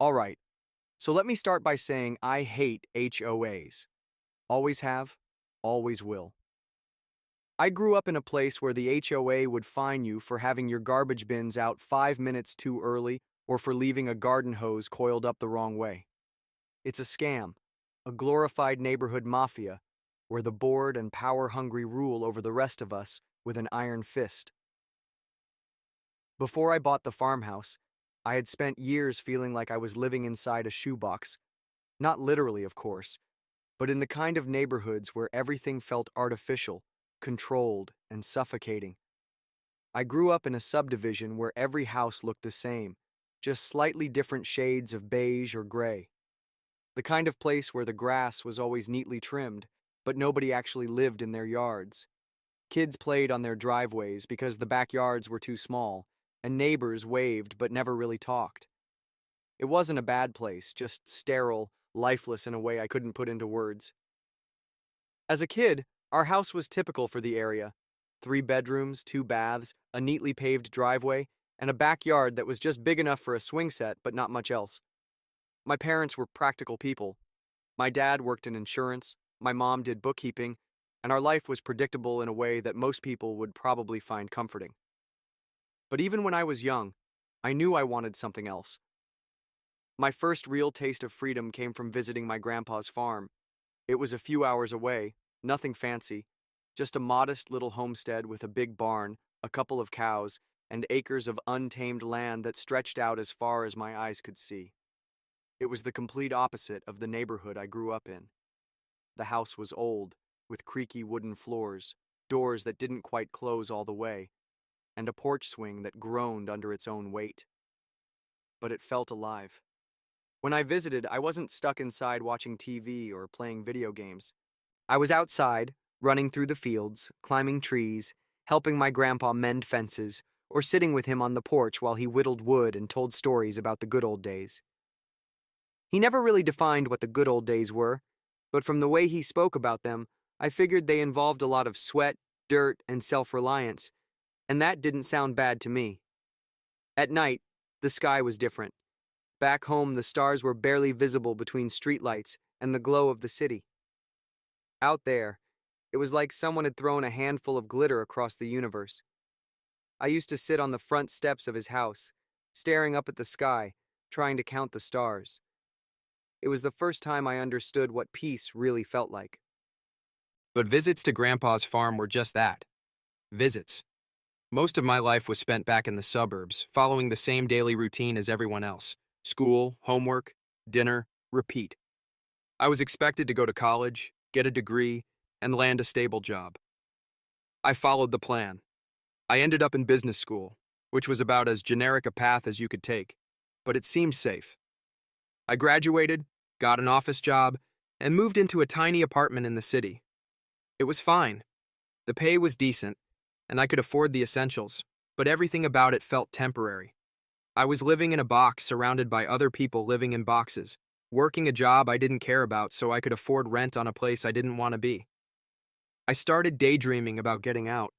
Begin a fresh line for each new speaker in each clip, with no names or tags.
Alright, so let me start by saying I hate HOAs. Always have, always will. I grew up in a place where the HOA would fine you for having your garbage bins out 5 minutes too early or for leaving a garden hose coiled up the wrong way. It's a scam, a glorified neighborhood mafia where the bored and power-hungry rule over the rest of us with an iron fist. Before I bought the farmhouse, I had spent years feeling like I was living inside a shoebox. Not literally, of course, but in the kind of neighborhoods where everything felt artificial, controlled, and suffocating. I grew up in a subdivision where every house looked the same, just slightly different shades of beige or gray. The kind of place where the grass was always neatly trimmed, but nobody actually lived in their yards. Kids played on their driveways because the backyards were too small, and neighbors waved but never really talked. It wasn't a bad place, just sterile, lifeless in a way I couldn't put into words. As a kid, our house was typical for the area. 3 bedrooms, 2 baths, a neatly paved driveway, and a backyard that was just big enough for a swing set but not much else. My parents were practical people. My dad worked in insurance, my mom did bookkeeping, and our life was predictable in a way that most people would probably find comforting. But even when I was young, I knew I wanted something else. My first real taste of freedom came from visiting my grandpa's farm. It was a few hours away, nothing fancy, just a modest little homestead with a big barn, a couple of cows, and acres of untamed land that stretched out as far as my eyes could see. It was the complete opposite of the neighborhood I grew up in. The house was old, with creaky wooden floors, doors that didn't quite close all the way, and a porch swing that groaned under its own weight. But it felt alive. When I visited, I wasn't stuck inside watching TV or playing video games. I was outside, running through the fields, climbing trees, helping my grandpa mend fences, or sitting with him on the porch while he whittled wood and told stories about the good old days. He never really defined what the good old days were, but from the way he spoke about them, I figured they involved a lot of sweat, dirt, and self-reliance, and that didn't sound bad to me. At night, the sky was different. Back home, the stars were barely visible between streetlights and the glow of the city. Out there, it was like someone had thrown a handful of glitter across the universe. I used to sit on the front steps of his house, staring up at the sky, trying to count the stars. It was the first time I understood what peace really felt like.
But visits to Grandpa's farm were just that. Visits. Most of my life was spent back in the suburbs, following the same daily routine as everyone else. School, homework, dinner, repeat. I was expected to go to college, get a degree, and land a stable job. I followed the plan. I ended up in business school, which was about as generic a path as you could take, but it seemed safe. I graduated, got an office job, and moved into a tiny apartment in the city. It was fine. The pay was decent, and I could afford the essentials, but everything about it felt temporary. I was living in a box surrounded by other people living in boxes, working a job I didn't care about so I could afford rent on a place I didn't want to be. I started daydreaming about getting out.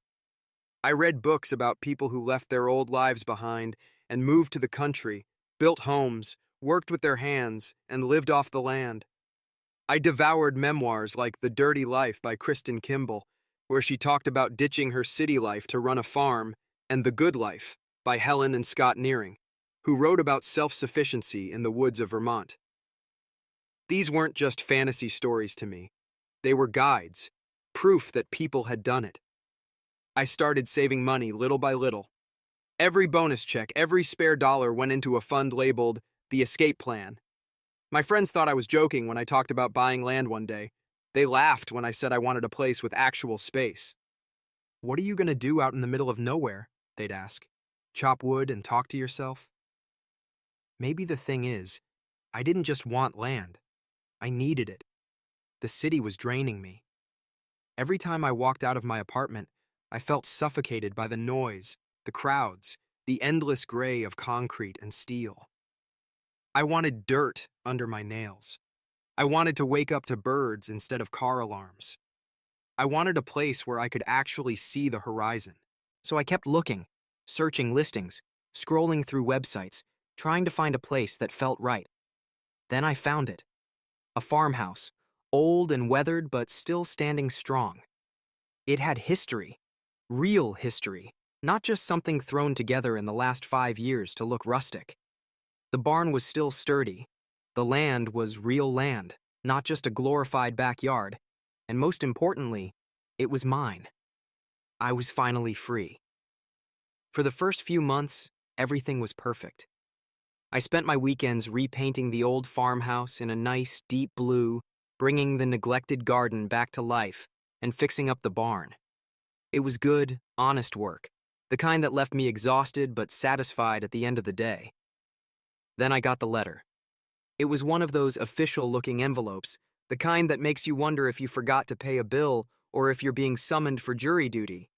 I read books about people who left their old lives behind and moved to the country, built homes, worked with their hands, and lived off the land. I devoured memoirs like The Dirty Life by Kristen Kimball, where she talked about ditching her city life to run a farm, and The Good Life by Helen and Scott Nearing, who wrote about self-sufficiency in the woods of Vermont. These weren't just fantasy stories to me. They were guides, proof that people had done it. I started saving money little by little. Every bonus check, every spare dollar went into a fund labeled the escape plan. My friends thought I was joking when I talked about buying land one day. They laughed when I said I wanted a place with actual space. "What are you going to do out in the middle of nowhere?" they'd ask. "Chop wood and talk to yourself?" Maybe the thing is, I didn't just want land. I needed it. The city was draining me. Every time I walked out of my apartment, I felt suffocated by the noise, the crowds, the endless gray of concrete and steel. I wanted dirt under my nails. I wanted to wake up to birds instead of car alarms. I wanted a place where I could actually see the horizon. So I kept looking, searching listings, scrolling through websites, trying to find a place that felt right. Then I found it. A farmhouse, old and weathered but still standing strong. It had history, real history, not just something thrown together in the last 5 years to look rustic. The barn was still sturdy. The land was real land, not just a glorified backyard. And most importantly, it was mine. I was finally free. For the first few months, everything was perfect. I spent my weekends repainting the old farmhouse in a nice, deep blue, bringing the neglected garden back to life, and fixing up the barn. It was good, honest work, the kind that left me exhausted but satisfied at the end of the day. Then I got the letter. It was one of those official-looking envelopes, the kind that makes you wonder if you forgot to pay a bill or if you're being summoned for jury duty.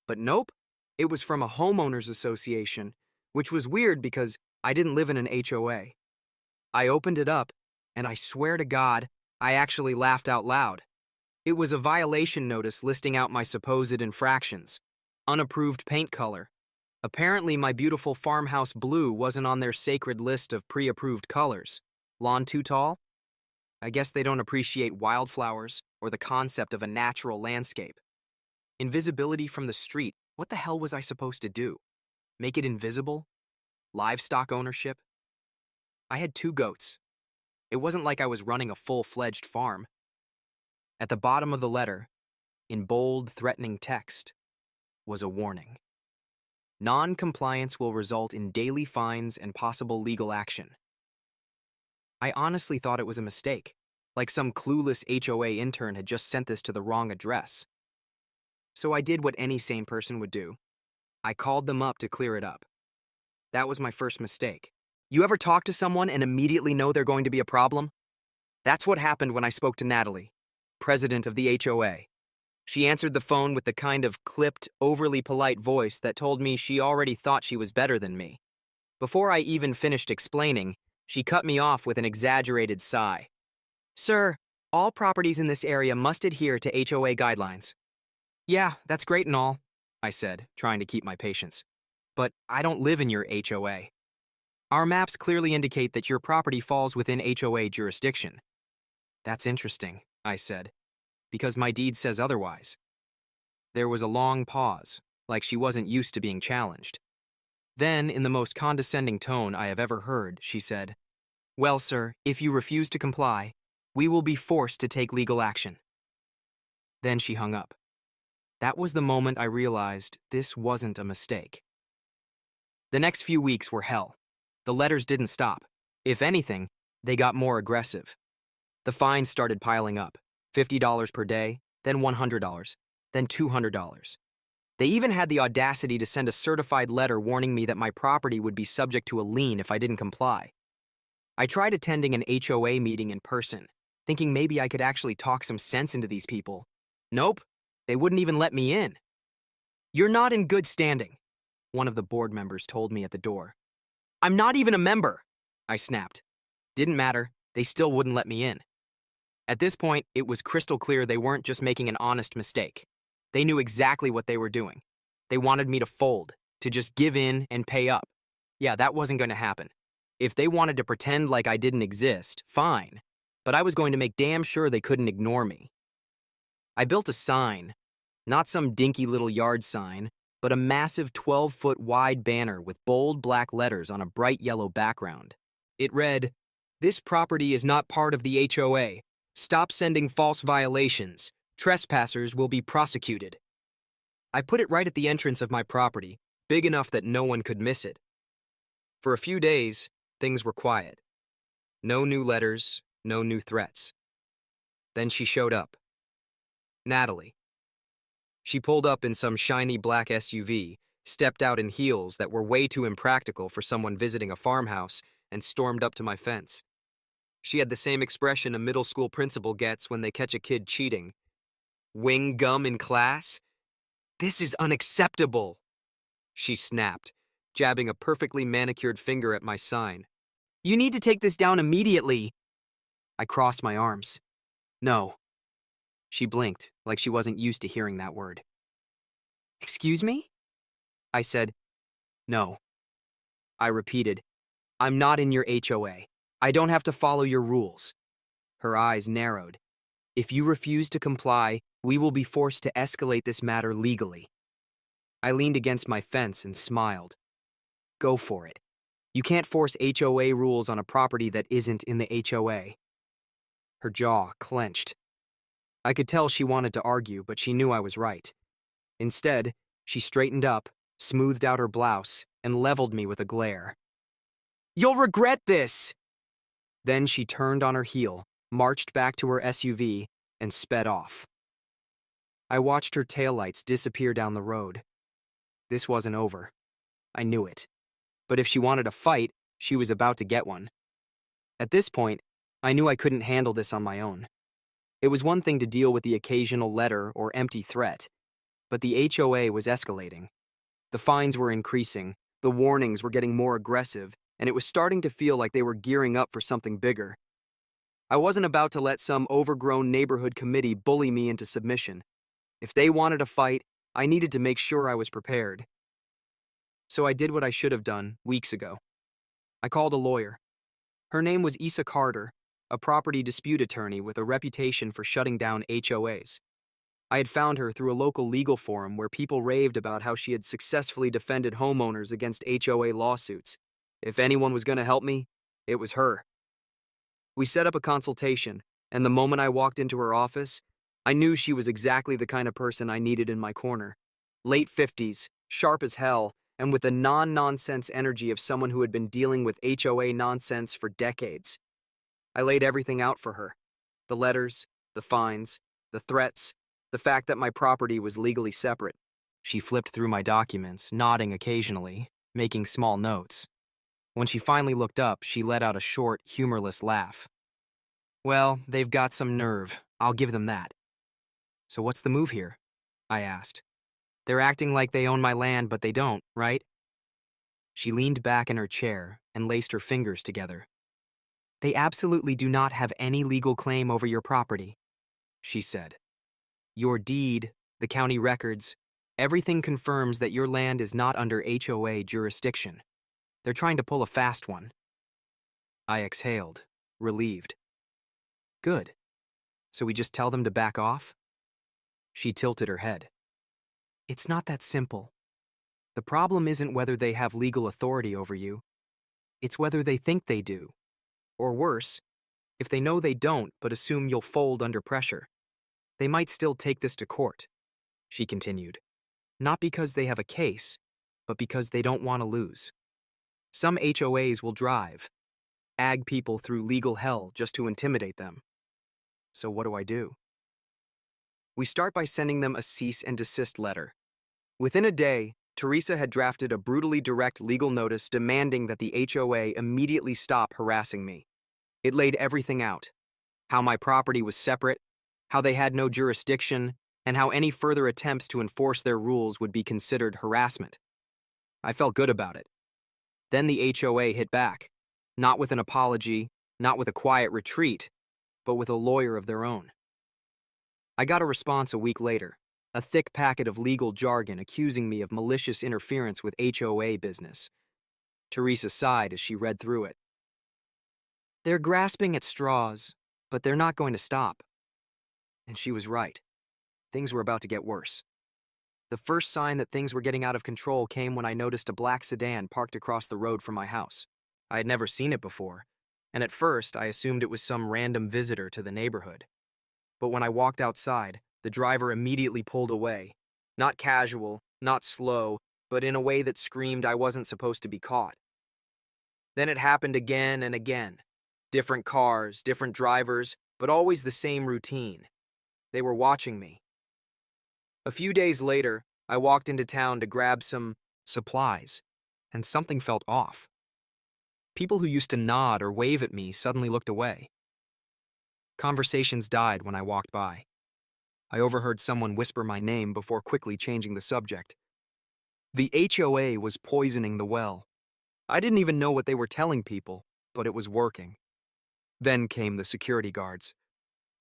But nope, it was from a homeowners association, which was weird because I didn't live in an HOA. I opened it up, and I swear to God, I actually laughed out loud. It was a violation notice listing out my supposed infractions. Unapproved paint color. Apparently my beautiful farmhouse blue wasn't on their sacred list of pre-approved colors. Lawn too tall? I guess they don't appreciate wildflowers or the concept of a natural landscape. Invisibility from the street, what the hell was I supposed to do? Make it invisible? Livestock ownership? I had 2 goats. It wasn't like I was running a full-fledged farm. At the bottom of the letter, in bold, threatening text, was a warning. Non-compliance will result in daily fines and possible legal action. I honestly thought it was a mistake, like some clueless HOA intern had just sent this to the wrong address. So I did what any sane person would do. I called them up to clear it up. That was my first mistake. You ever talk to someone and immediately know they're going to be a problem? That's what happened when I spoke to Natalie, president of the HOA. She answered the phone with the kind of clipped, overly polite voice that told me she already thought she was better than me. Before I even finished explaining, she cut me off with an exaggerated sigh. Sir, all properties in this area must adhere to HOA guidelines. Yeah, that's great and all, I said, trying to keep my patience. But I don't live in your HOA. Our maps clearly indicate that your property falls within HOA jurisdiction. That's interesting, I said, because my deed says otherwise. There was a long pause, like she wasn't used to being challenged. Then, in the most condescending tone I have ever heard, she said, Well, sir, if you refuse to comply, we will be forced to take legal action. Then she hung up. That was the moment I realized this wasn't a mistake. The next few weeks were hell. The letters didn't stop. If anything, they got more aggressive. The fines started piling up, $50 per day, then $100, then $200. They even had the audacity to send a certified letter warning me that my property would be subject to a lien if I didn't comply. I tried attending an HOA meeting in person, thinking maybe I could actually talk some sense into these people. Nope, they wouldn't even let me in. You're not in good standing, one of the board members told me at the door. I'm not even a member, I snapped. Didn't matter, they still wouldn't let me in. At this point, it was crystal clear they weren't just making an honest mistake. They knew exactly what they were doing. They wanted me to fold, to just give in and pay up. Yeah, that wasn't going to happen. If they wanted to pretend like I didn't exist, fine. But I was going to make damn sure they couldn't ignore me. I built a sign, not some dinky little yard sign, but a massive 12-foot wide banner with bold black letters on a bright yellow background. It read, "This property is not part of the HOA. Stop sending false violations. Trespassers will be prosecuted." I put it right at the entrance of my property, big enough that no one could miss it. For a few days, things were quiet. No new letters, no new threats. Then she showed up. Natalie. She pulled up in some shiny black SUV, stepped out in heels that were way too impractical for someone visiting a farmhouse, and stormed up to my fence. She had the same expression a middle school principal gets when they catch a kid cheating. Wing gum in class? This is unacceptable, she snapped, jabbing a perfectly manicured finger at my sign. You need to take this down immediately. I crossed my arms. No. She blinked, like she wasn't used to hearing that word. Excuse me? I said, No. I repeated, I'm not in your HOA.
I don't have to follow your rules. Her eyes narrowed. If you refuse to comply, we will be forced to escalate this matter legally. I leaned against my fence and smiled. Go for it. You can't force HOA rules on a property that isn't in the HOA. Her jaw clenched. I could tell she wanted to argue, but she knew I was right. Instead, she straightened up, smoothed out her blouse, and leveled me with a glare. You'll regret this! Then she turned on her heel, marched back to her SUV, and sped off. I watched her taillights disappear down the road. This wasn't over. I knew it. But if she wanted a fight, she was about to get one. At this point, I knew I couldn't handle this on my own. It was one thing to deal with the occasional letter or empty threat, but the HOA was escalating. The fines were increasing, the warnings were getting more aggressive, and it was starting to feel like they were gearing up for something bigger. I wasn't about to let some overgrown neighborhood committee bully me into submission. If they wanted a fight, I needed to make sure I was prepared. So I did what I should have done weeks ago. I called a lawyer. Her name was Issa Carter, a property dispute attorney with a reputation for shutting down HOAs. I had found her through a local legal forum where people raved about how she had successfully defended homeowners against HOA lawsuits. If anyone was going to help me, it was her. We set up a consultation, and the moment I walked into her office, I knew she was exactly the kind of person I needed in my corner. Late 50s, sharp as hell, and with the non-nonsense energy of someone who had been dealing with HOA nonsense for decades. I laid everything out for her. The letters, the fines, the threats, the fact that my property was legally separate. She flipped through my documents, nodding occasionally, making small notes. When she finally looked up, she let out a short, humorless laugh. Well, they've got some nerve. I'll give them that. So what's the move here? I asked. They're acting like they own my land, but they don't, right? She leaned back in her chair and laced her fingers together. They absolutely do not have any legal claim over your property, she said. Your deed, the county records, everything confirms that your land is not under HOA jurisdiction. They're trying to pull a fast one. I exhaled, relieved. Good. So we just tell them to back off? She tilted her head. It's not that simple. The problem isn't whether they have legal authority over you. It's whether they think they do. Or worse, if they know they don't but assume you'll fold under pressure. They might still take this to court, she continued. Not because they have a case, but because they don't want to lose. Some HOAs will drive, ag people through legal hell just to intimidate them. So what do? We start by sending them a cease and desist letter. Within a day, Teresa had drafted a brutally direct legal notice demanding that the HOA immediately stop harassing me. It laid everything out. How my property was separate, how they had no jurisdiction, and how any further attempts to enforce their rules would be considered harassment. I felt good about it. Then the HOA hit back, not with an apology, not with a quiet retreat, but with a lawyer of their own. I got a response a week later, a thick packet of legal jargon accusing me of malicious interference with HOA business. Teresa sighed as she read through it. They're grasping at straws, but they're not going to stop. And she was right. Things were about to get worse. The first sign that things were getting out of control came when I noticed a black sedan parked across the road from my house. I had never seen it before, and at first I assumed it was some random visitor to the neighborhood. But when I walked outside, the driver immediately pulled away. Not casual, not slow, but in a way that screamed I wasn't supposed to be caught. Then it happened again and again. Different cars, different drivers, but always the same routine. They were watching me. A few days later, I walked into town to grab some supplies, and something felt off. People who used to nod or wave at me suddenly looked away. Conversations died when I walked by. I overheard someone whisper my name before quickly changing the subject. The HOA was poisoning the well. I didn't even know what they were telling people, but it was working. Then came the security guards.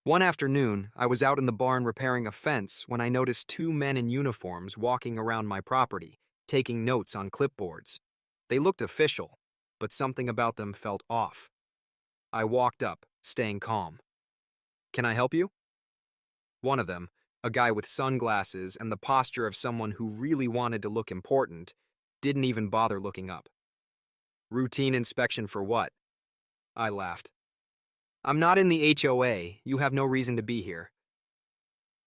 One afternoon, I was out in the barn repairing a fence when I noticed two men in uniforms walking around my property, taking notes on clipboards. They looked official, but something about them felt off.
I walked up, staying calm. Can I help you? One of them, a guy with sunglasses and the posture of someone who really wanted to look important, didn't even bother looking up. Routine inspection for what? I laughed. I'm not in the HOA. You have no reason to be here.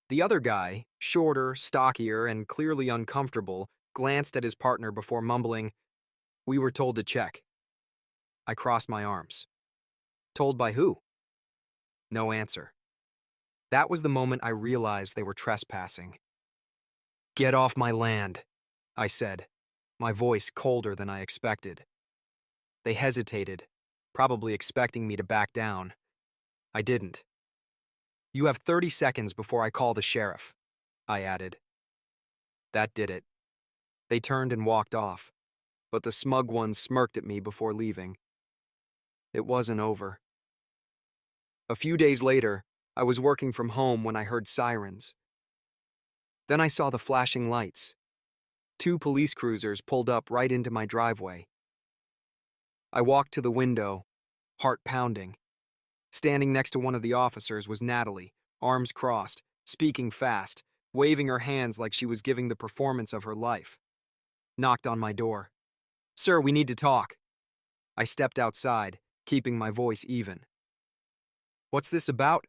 The other guy, shorter, stockier, and clearly uncomfortable, glanced at his partner before mumbling, "We were told to check." I crossed my arms. Told by who? No answer. That was the moment I realized they were trespassing. "Get off my land," I said, my voice colder than I expected. They hesitated, probably expecting me to back down. I didn't. "You have 30 seconds before I call the sheriff," I added. That did it. They turned and walked off, but the smug one smirked at me before leaving. It wasn't over. A few days later, I was working from home when I heard sirens. Then I saw the flashing lights. 2 police cruisers pulled up right into my driveway. I walked to the window, heart pounding. Standing next to one of the officers was Natalie, arms crossed, speaking fast, waving her hands like she was giving the performance of her life. Knocked on my door. "Sir, we need to talk." I stepped outside, keeping my voice even. "What's this about?"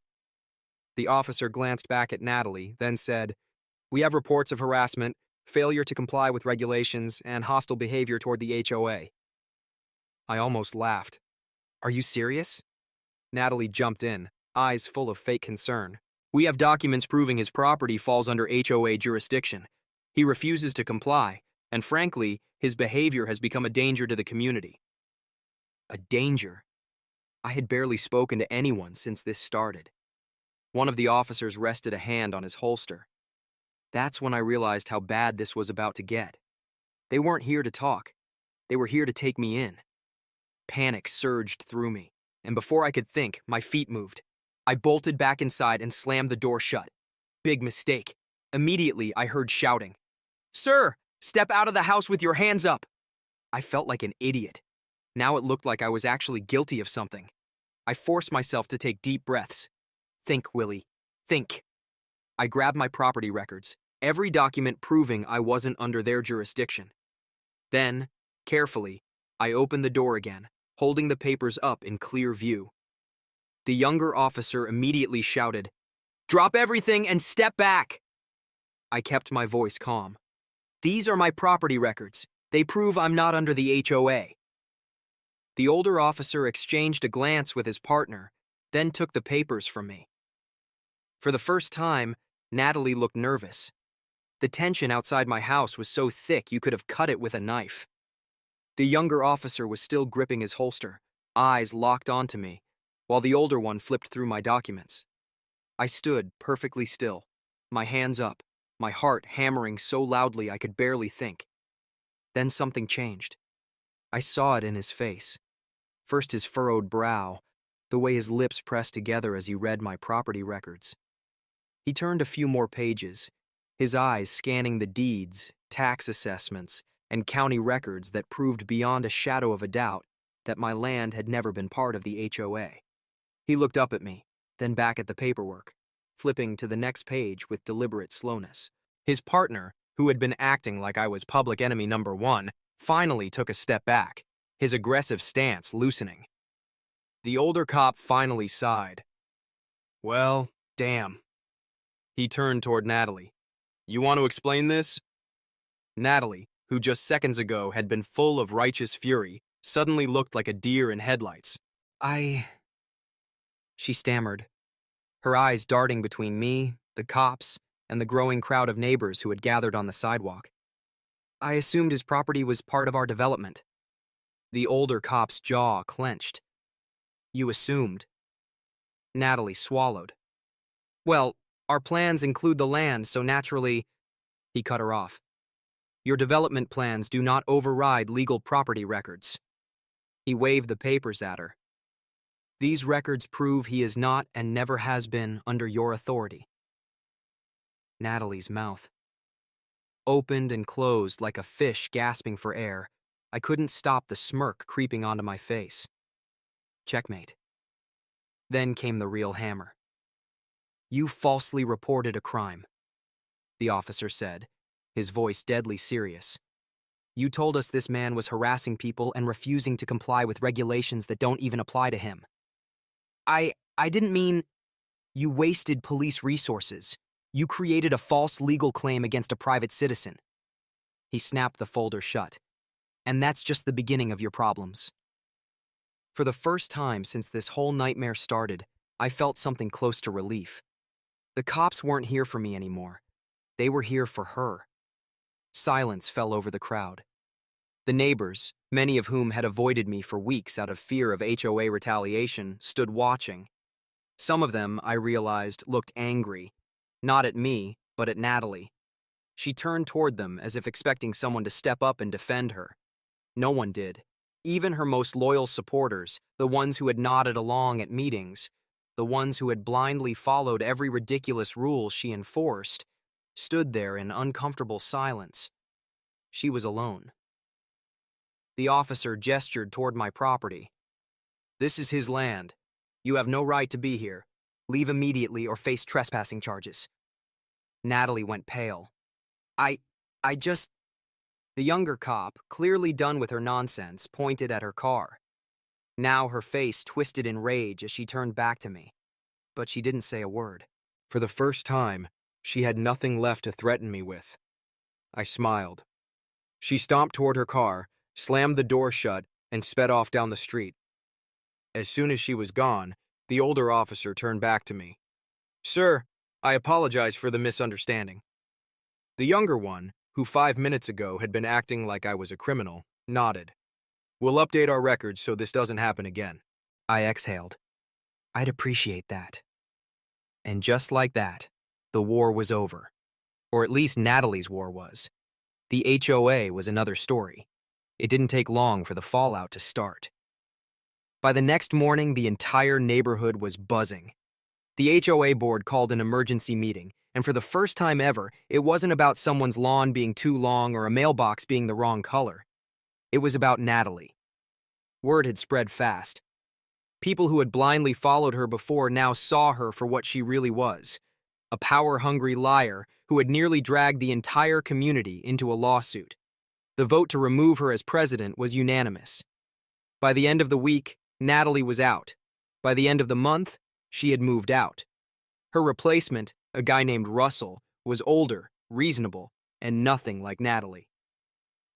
The officer glanced back at Natalie, then said, "We have reports of harassment, failure to comply with regulations, and hostile behavior toward the HOA." I almost laughed. "Are you serious?" Natalie jumped in, eyes full of fake concern. "We have documents proving his property falls under HOA jurisdiction. He refuses to comply, and frankly, his behavior has become a danger to the community." A danger? I had barely spoken to anyone since this started. One of the officers rested a hand on his holster. That's when I realized how bad this was about to get. They weren't here to talk. They were here to take me in. Panic surged through me, and before I could think, my feet moved. I bolted back inside and slammed the door shut. Big mistake. Immediately, I heard shouting. "Sir, step out of the house with your hands up!" I felt like an idiot. Now it looked like I was actually guilty of something. I forced myself to take deep breaths. Think, Willie. Think. I grabbed my property records, every document proving I wasn't under their jurisdiction. Then, carefully, I opened the door again, holding the papers up in clear view. The younger officer immediately shouted, "Drop everything and step back!" I kept my voice calm. "These are my property records. They prove I'm not under the HOA." The older officer exchanged a glance with his partner, then took the papers from me. For the first time, Natalie looked nervous. The tension outside my house was so thick you could have cut it with a knife. The younger officer was still gripping his holster, eyes locked onto me, while the older one flipped through my documents. I stood perfectly still, my hands up, my heart hammering so loudly I could barely think. Then something changed. I saw it in his face. First his furrowed brow, the way his lips pressed together as he read my property records. He turned a few more pages, his eyes scanning the deeds, tax assessments, and county records that proved beyond a shadow of a doubt that my land had never been part of the HOA. He looked up at me, then back at the paperwork, flipping to the next page with deliberate slowness. His partner, who had been acting like I was public enemy number 1, finally took a step back, his aggressive stance loosening. The older cop finally sighed. "Well, damn." He turned toward Natalie. "You want to explain this?" Natalie, who just seconds ago had been full of righteous fury, suddenly looked like a deer in headlights. She stammered, her eyes darting between me, the cops, and the growing crowd of neighbors who had gathered on the sidewalk. "I assumed his property was part of our development." The older cop's jaw clenched. "You assumed?" Natalie swallowed. "Well, our plans include the land, so naturally—" He cut her off. "Your development plans do not override legal property records." He waved the papers at her. "These records prove he is not and never has been under your authority." Natalie's mouth opened and closed like a fish gasping for air. I couldn't stop the smirk creeping onto my face. Checkmate.
Then came the real hammer. "You falsely reported a crime," the officer said, his voice deadly serious. "You told us this man was harassing people and refusing to comply with regulations that don't even apply to him." I didn't mean. You wasted police resources. You created a false legal claim against a private citizen." He snapped the folder shut. "And that's just the beginning of your problems." For the first time since this whole nightmare started, I felt something close to relief. The cops weren't here for me anymore. They were here for her. Silence fell over the crowd. The neighbors, many of whom had avoided me for weeks out of fear of HOA retaliation, stood watching. Some of them, I realized, looked angry, not at me, but at Natalie. She turned toward them as if expecting someone to step up and defend her. No one did. Even her most loyal supporters, the ones who had nodded along at meetings, the ones who had blindly followed every ridiculous rule she enforced, stood there in uncomfortable silence. She was alone. The officer gestured toward my property. "This is his land. You have no right to be here. Leave immediately or face trespassing charges." Natalie went pale. I just... The younger cop, clearly done with her nonsense, pointed at her car. Now her face twisted in rage as she turned back to me. But she didn't say a word. For the first time, she had nothing left to threaten me with. I smiled. She stomped toward her car, slammed the door shut, and sped off down the street. As soon as she was gone, the older officer turned back to me. "Sir, I apologize for the misunderstanding." The younger one, who 5 minutes ago had been acting like I was a criminal, nodded. "We'll update our records so this doesn't happen again." I exhaled. I'd appreciate that. And just like that, the war was over. Or at least Natalie's war was. The HOA was another story. It didn't take long for the fallout to start. By the next morning, the entire neighborhood was buzzing. The HOA board called an emergency meeting, and for the first time ever, it wasn't about someone's lawn being too long or a mailbox being the wrong color. It was about Natalie. Word had spread fast. People who had blindly followed her before now saw her for what she really was, a power-hungry liar who had nearly dragged the entire community into a lawsuit. The vote to remove her as president was unanimous. By the end of the week, Natalie was out. By the end of the month, she had moved out. Her replacement, a guy named Russell, was older, reasonable, and nothing like Natalie.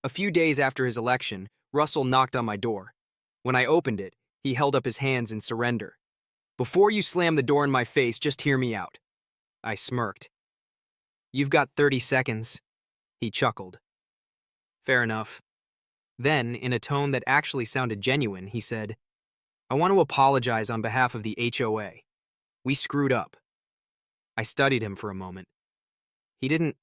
A few days after his election, Russell knocked on my door. When I opened it, he held up his hands in surrender. "Before you slam the door in my face, just hear me out." I smirked. "You've got 30 seconds. He chuckled. "Fair enough." Then, in a tone that actually sounded genuine, he said, "I want to apologize on behalf of the HOA. We screwed up." I studied him for a moment. He didn't